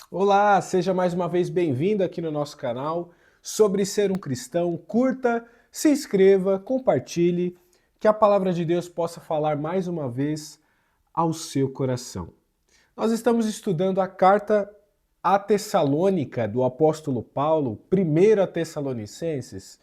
Olá, seja mais uma vez bem-vindo aqui no nosso canal sobre ser um cristão. Curta, se inscreva, compartilhe, que a palavra de Deus possa falar mais uma vez ao seu coração. Nós estamos estudando a carta a Tessalônica do apóstolo Paulo, 1 Tessalonicenses,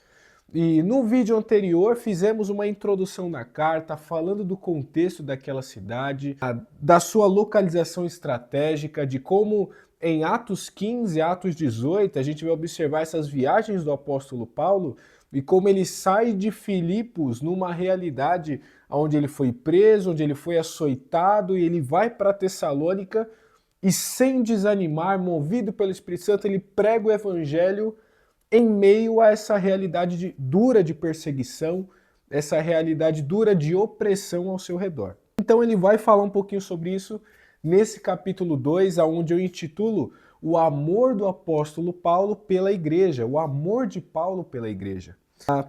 e no vídeo anterior fizemos uma introdução na carta falando do contexto daquela cidade, da sua localização estratégica, de como em Atos 15, Atos 18, a gente vai observar essas viagens do apóstolo Paulo e como ele sai de Filipos numa realidade onde ele foi preso, onde ele foi açoitado e ele vai para Tessalônica e sem desanimar, movido pelo Espírito Santo, ele prega o evangelho em meio a essa realidade dura de perseguição, essa realidade dura de opressão ao seu redor. Então ele vai falar um pouquinho sobre isso nesse capítulo 2, onde eu intitulo O amor do apóstolo Paulo pela igreja, o amor de Paulo pela igreja.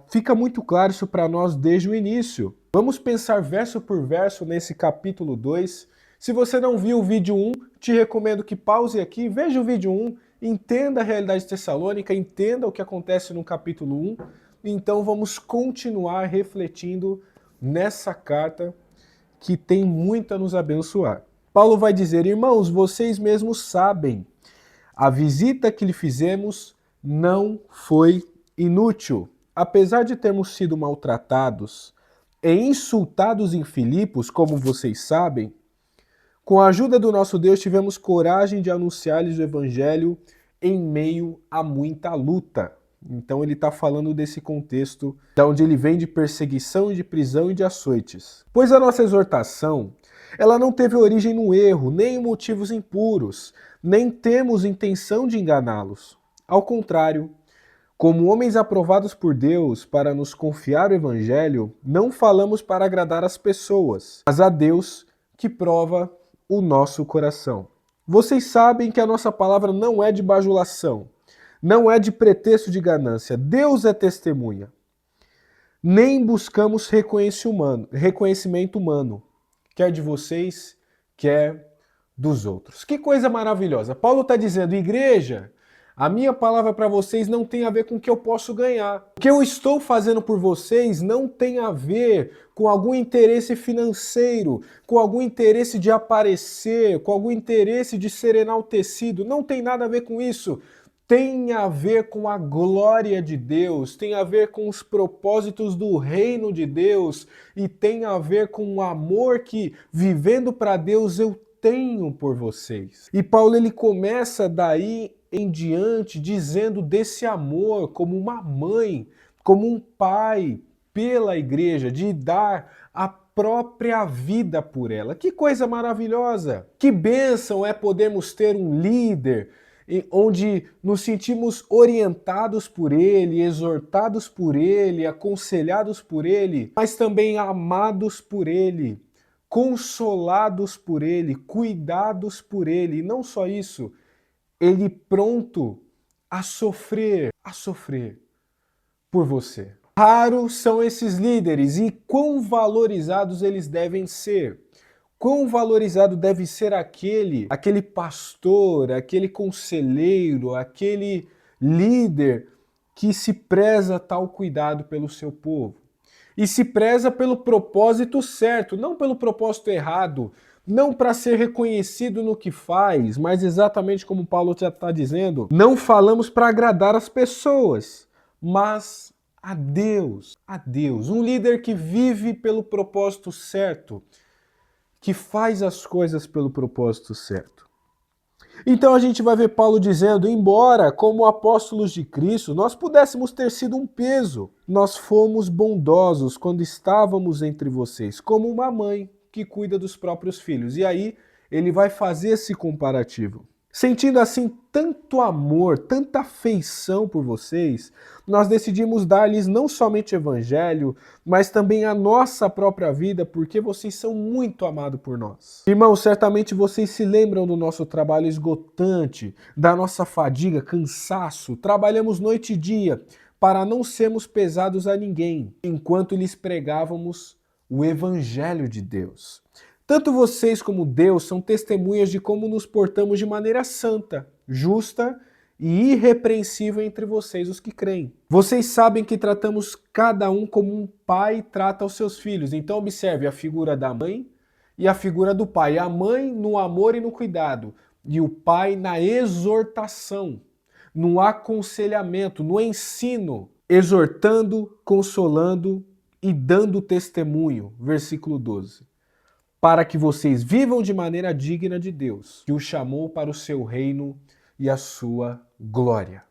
Fica muito claro isso para nós desde o início. Vamos pensar verso por verso nesse capítulo 2. Se você não viu o vídeo 1, te recomendo que pause aqui, veja o vídeo 1, entenda a realidade tessalônica, entenda o que acontece no capítulo 1. Então vamos continuar refletindo nessa carta que tem muito a nos abençoar. Paulo vai dizer: irmãos, vocês mesmos sabem, a visita que lhe fizemos não foi inútil. Apesar de termos sido maltratados e insultados em Filipos, como vocês sabem, com a ajuda do nosso Deus tivemos coragem de anunciar-lhes o evangelho em meio a muita luta. Então ele está falando desse contexto, de onde ele vem de perseguição, de prisão e de açoites. Pois a nossa exortação, ela não teve origem no erro, nem em motivos impuros, nem temos intenção de enganá-los. Ao contrário, como homens aprovados por Deus para nos confiar o evangelho, não falamos para agradar as pessoas, mas a Deus que prova o nosso coração. Vocês sabem que a nossa palavra não é de bajulação, não é de pretexto de ganância. Deus é testemunha. Nem buscamos reconhecimento humano, quer de vocês, quer dos outros. Que coisa maravilhosa. Paulo está dizendo, igreja, a minha palavra para vocês não tem a ver com o que eu posso ganhar. O que eu estou fazendo por vocês não tem a ver com algum interesse financeiro, com algum interesse de aparecer, com algum interesse de ser enaltecido. Não tem nada a ver com isso. Tem a ver com a glória de Deus, tem a ver com os propósitos do reino de Deus e tem a ver com o amor que, vivendo para Deus, eu tenho por vocês. E Paulo ele começa daí em diante dizendo desse amor como uma mãe, como um pai pela igreja, de dar a própria vida por ela. Que coisa maravilhosa! Que bênção é podermos ter um líder onde nos sentimos orientados por ele, exortados por ele, aconselhados por ele, mas também amados por ele, consolados por ele, cuidados por ele. E não só isso, ele pronto a sofrer por você. Raros são esses líderes e quão valorizados eles devem ser. Quão valorizado deve ser aquele pastor, aquele conselheiro, aquele líder que se preza tal cuidado pelo seu povo. E se preza pelo propósito certo, não pelo propósito errado, não para ser reconhecido no que faz, mas exatamente como Paulo já está dizendo, não falamos para agradar as pessoas, mas a Deus, a Deus. Um líder que vive pelo propósito certo, que faz as coisas pelo propósito certo. Então a gente vai ver Paulo dizendo, embora como apóstolos de Cristo nós pudéssemos ter sido um peso, nós fomos bondosos quando estávamos entre vocês, como uma mãe que cuida dos próprios filhos. E aí ele vai fazer esse comparativo. Sentindo assim tanto amor, tanta afeição por vocês, nós decidimos dar-lhes não somente o evangelho, mas também a nossa própria vida, porque vocês são muito amados por nós. Irmãos, certamente vocês se lembram do nosso trabalho esgotante, da nossa fadiga, cansaço. Trabalhamos noite e dia para não sermos pesados a ninguém, enquanto lhes pregávamos o evangelho de Deus. Tanto vocês como Deus são testemunhas de como nos portamos de maneira santa, justa e irrepreensível entre vocês, os que creem. Vocês sabem que tratamos cada um como um pai trata os seus filhos. Então observe a figura da mãe e a figura do pai. A mãe no amor e no cuidado, e o pai na exortação, no aconselhamento, no ensino, exortando, consolando e dando testemunho. Versículo 12. Para que vocês vivam de maneira digna de Deus, que o chamou para o seu reino e a sua glória.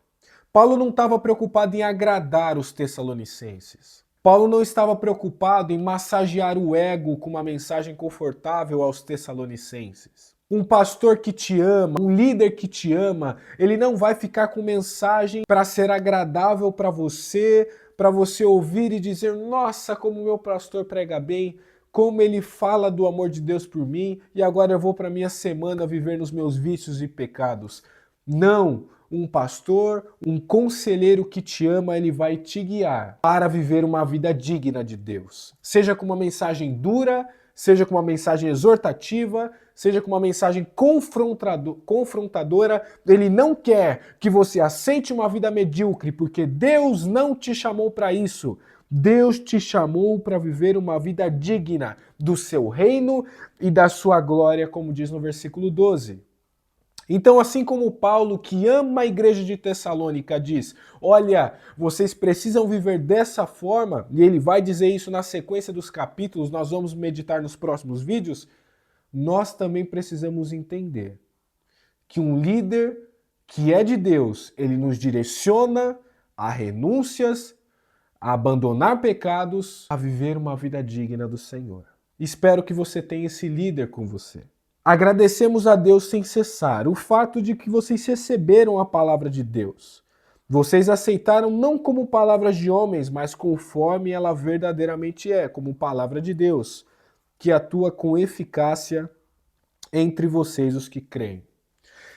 Paulo não estava preocupado em agradar os tessalonicenses. Paulo não estava preocupado em massagear o ego com uma mensagem confortável aos tessalonicenses. Um pastor que te ama, um líder que te ama, ele não vai ficar com mensagem para ser agradável para você ouvir e dizer: nossa, como meu pastor prega bem, como ele fala do amor de Deus por mim, e agora eu vou para minha semana viver nos meus vícios e pecados. Não, um pastor, um conselheiro que te ama, ele vai te guiar para viver uma vida digna de Deus. Seja com uma mensagem dura, seja com uma mensagem exortativa, seja com uma mensagem confrontadora, ele não quer que você aceite uma vida medíocre, porque Deus não te chamou para isso. Deus te chamou para viver uma vida digna do seu reino e da sua glória, como diz no versículo 12. Então, assim como Paulo, que ama a igreja de Tessalônica, diz: olha, vocês precisam viver dessa forma, e ele vai dizer isso na sequência dos capítulos, nós vamos meditar nos próximos vídeos, nós também precisamos entender que um líder que é de Deus, ele nos direciona a renúncias, a abandonar pecados, a viver uma vida digna do Senhor. Espero que você tenha esse líder com você. Agradecemos a Deus sem cessar o fato de que vocês receberam a palavra de Deus. Vocês aceitaram não como palavras de homens, mas conforme ela verdadeiramente é, como palavra de Deus, que atua com eficácia entre vocês, os que creem.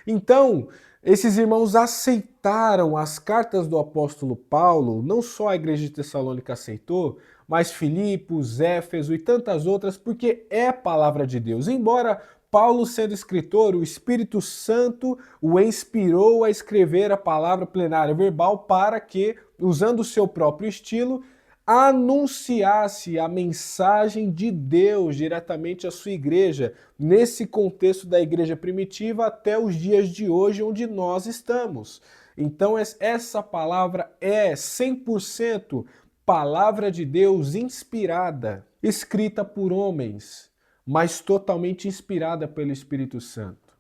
Então, esses irmãos aceitaram as cartas do apóstolo Paulo, não só a igreja de Tessalônica aceitou, mas Filipos, Éfeso e tantas outras, porque é palavra de Deus. Embora Paulo, sendo escritor, o Espírito Santo o inspirou a escrever a palavra plenária verbal para que, usando o seu próprio estilo, anunciasse a mensagem de Deus diretamente à sua igreja, nesse contexto da igreja primitiva até os dias de hoje, onde nós estamos. Então essa palavra é 100% palavra de Deus inspirada, escrita por homens, mas totalmente inspirada pelo Espírito Santo.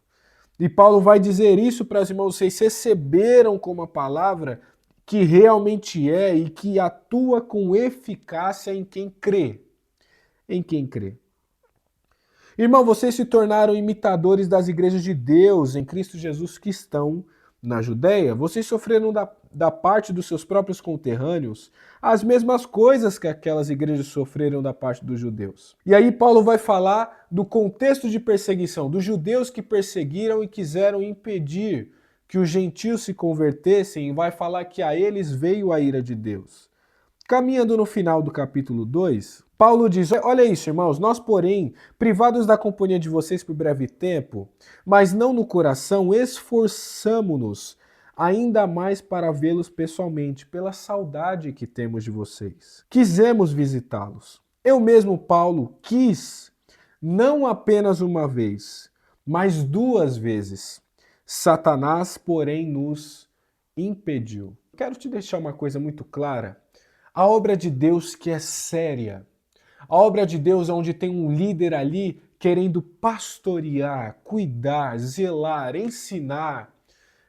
E Paulo vai dizer isso para os irmãos: vocês receberam como a palavra que realmente é e que atua com eficácia em quem crê. Em quem crê. Irmão, vocês se tornaram imitadores das igrejas de Deus em Cristo Jesus que estão na Judéia. Vocês sofreram da parte dos seus próprios conterrâneos as mesmas coisas que aquelas igrejas sofreram da parte dos judeus. E aí Paulo vai falar do contexto de perseguição, dos judeus que perseguiram e quiseram impedir que os gentios se convertessem, e vai falar que a eles veio a ira de Deus. Caminhando no final do capítulo 2, Paulo diz: olha isso, irmãos, nós, porém, privados da companhia de vocês por breve tempo, mas não no coração, esforçamo-nos ainda mais para vê-los pessoalmente, pela saudade que temos de vocês. Quisemos visitá-los. Eu mesmo, Paulo, quis, não apenas uma vez, mas 2 vezes. Satanás, porém, nos impediu. Quero te deixar uma coisa muito clara. A obra de Deus que é séria, a obra de Deus onde tem um líder ali querendo pastorear, cuidar, zelar, ensinar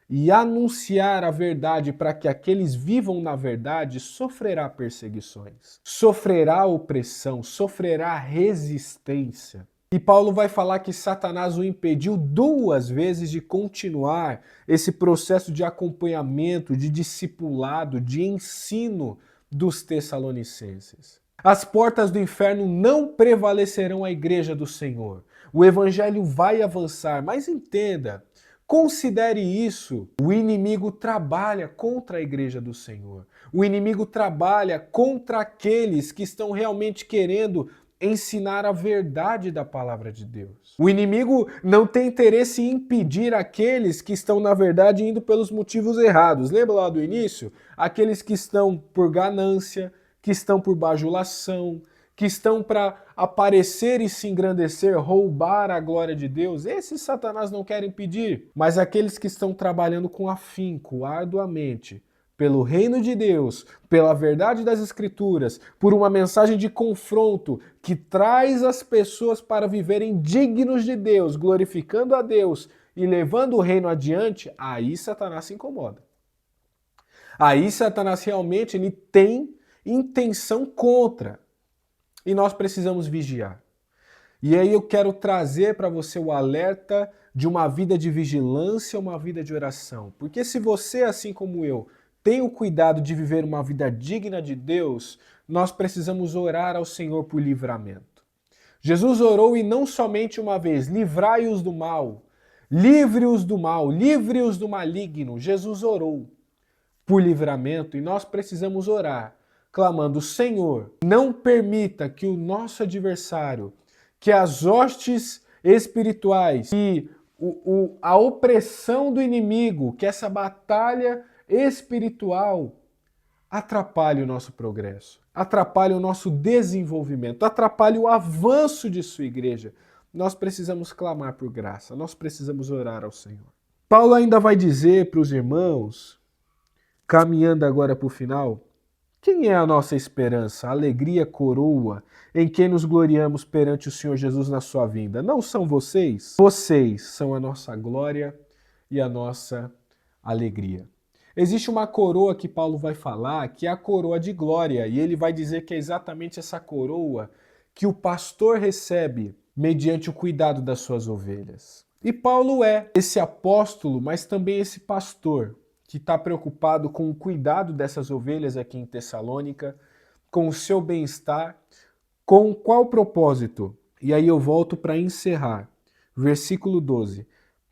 e anunciar a verdade para que aqueles vivam na verdade, sofrerá perseguições, sofrerá opressão, sofrerá resistência. E Paulo vai falar que Satanás o impediu 2 vezes de continuar esse processo de acompanhamento, de discipulado, de ensino dos tessalonicenses. As portas do inferno não prevalecerão à igreja do Senhor. O evangelho vai avançar, mas entenda, considere isso. O inimigo trabalha contra a igreja do Senhor. O inimigo trabalha contra aqueles que estão realmente querendo ensinar a verdade da palavra de Deus. O inimigo não tem interesse em impedir aqueles que estão, na verdade, indo pelos motivos errados. Lembra lá do início? Aqueles que estão por ganância, que estão por bajulação, que estão para aparecer e se engrandecer, roubar a glória de Deus. Esses Satanás não quer impedir. Mas aqueles que estão trabalhando com afinco, arduamente, pelo reino de Deus, pela verdade das Escrituras, por uma mensagem de confronto que traz as pessoas para viverem dignos de Deus, glorificando a Deus e levando o reino adiante, aí Satanás se incomoda. Aí Satanás realmente ele tem intenção contra. E nós precisamos vigiar. E aí eu quero trazer para você o alerta de uma vida de vigilância, uma vida de oração. Porque se você, assim como eu, tem o cuidado de viver uma vida digna de Deus, nós precisamos orar ao Senhor por livramento. Jesus orou e não somente uma vez, livrai-os do mal, livre-os do mal, livre-os do maligno. Jesus orou por livramento e nós precisamos orar, clamando, Senhor, não permita que o nosso adversário, que as hostes espirituais, que a opressão do inimigo, que essa batalha espiritual atrapalhe o nosso progresso, atrapalhe o nosso desenvolvimento, atrapalhe o avanço de sua igreja. Nós precisamos clamar por graça, nós precisamos orar ao Senhor. Paulo ainda vai dizer para os irmãos, caminhando agora para o final, quem é a nossa esperança, a alegria, coroa, em quem nos gloriamos perante o Senhor Jesus na sua vinda? Não são vocês? Vocês são a nossa glória e a nossa alegria. Existe uma coroa que Paulo vai falar, que é a coroa de glória, e ele vai dizer que é exatamente essa coroa que o pastor recebe mediante o cuidado das suas ovelhas. E Paulo é esse apóstolo, mas também esse pastor, que está preocupado com o cuidado dessas ovelhas aqui em Tessalônica, com o seu bem-estar, com qual propósito? E aí eu volto para encerrar. Versículo 12.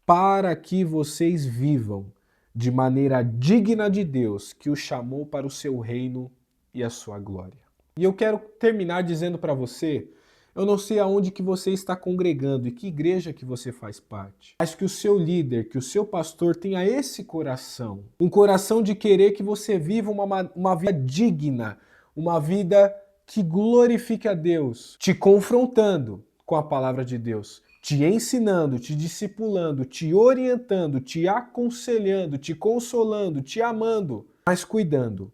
Para que vocês vivam de maneira digna de Deus, que o chamou para o seu reino e a sua glória. E eu quero terminar dizendo para você, eu não sei aonde que você está congregando e que igreja que você faz parte, mas que o seu líder, que o seu pastor tenha esse coração, um coração de querer que você viva uma vida digna, uma vida que glorifique a Deus, te confrontando com a palavra de Deus, te ensinando, te discipulando, te orientando, te aconselhando, te consolando, te amando, mas cuidando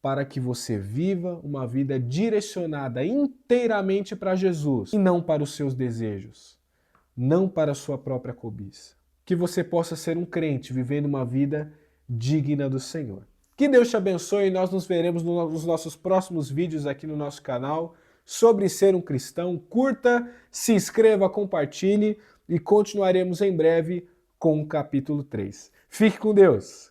para que você viva uma vida direcionada inteiramente para Jesus e não para os seus desejos, não para a sua própria cobiça. Que você possa ser um crente vivendo uma vida digna do Senhor. Que Deus te abençoe e nós nos veremos nos nossos próximos vídeos aqui no nosso canal sobre ser um cristão. Curta, se inscreva, compartilhe e continuaremos em breve com o capítulo 3. Fique com Deus!